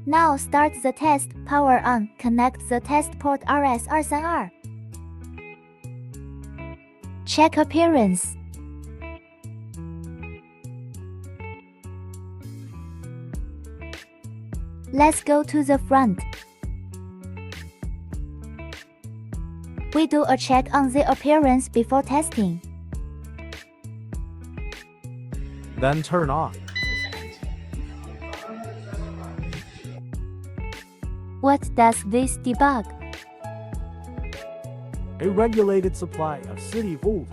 Now start the test, power on, connect the test port RS232R. Check appearance. Let's go to the front. We do a check on the appearance before testing. Then turn on. What does this debug? A regulated supply of city voltage.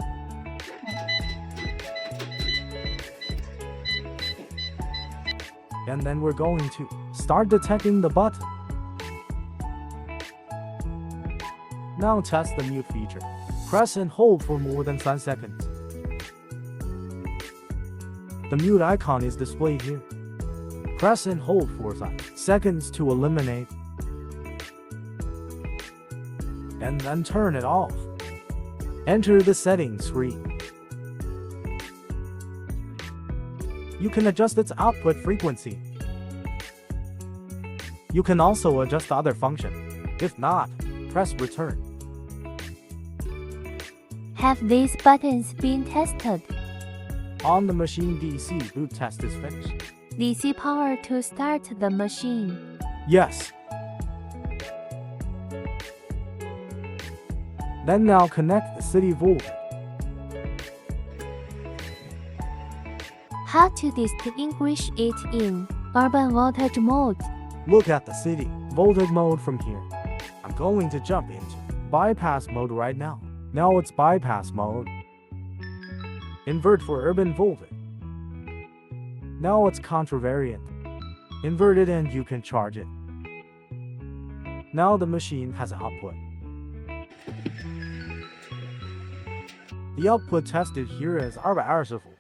And then we're going to start detecting the button. Now test the mute feature. Press and hold for more than 10 seconds. The mute icon is displayed here. Press and hold for 5 seconds to eliminate. And then turn it off. Enter the settings screen. You can adjust its output frequency. You can also adjust other functions. If not, press return. Have these buttons been tested? On the machine, DC boot test is finished. DC power to start the machine. Yes. Then now connect the city voltage. How to distinguish it in urban voltage mode? Look at the city voltage mode from here. I'm going to jump into bypass mode right now. Now it's bypass mode. Invert for urban voltage. Now it's contravariant. Invert it and you can charge it. Now the machine has an output. The output tested here is 220 volt.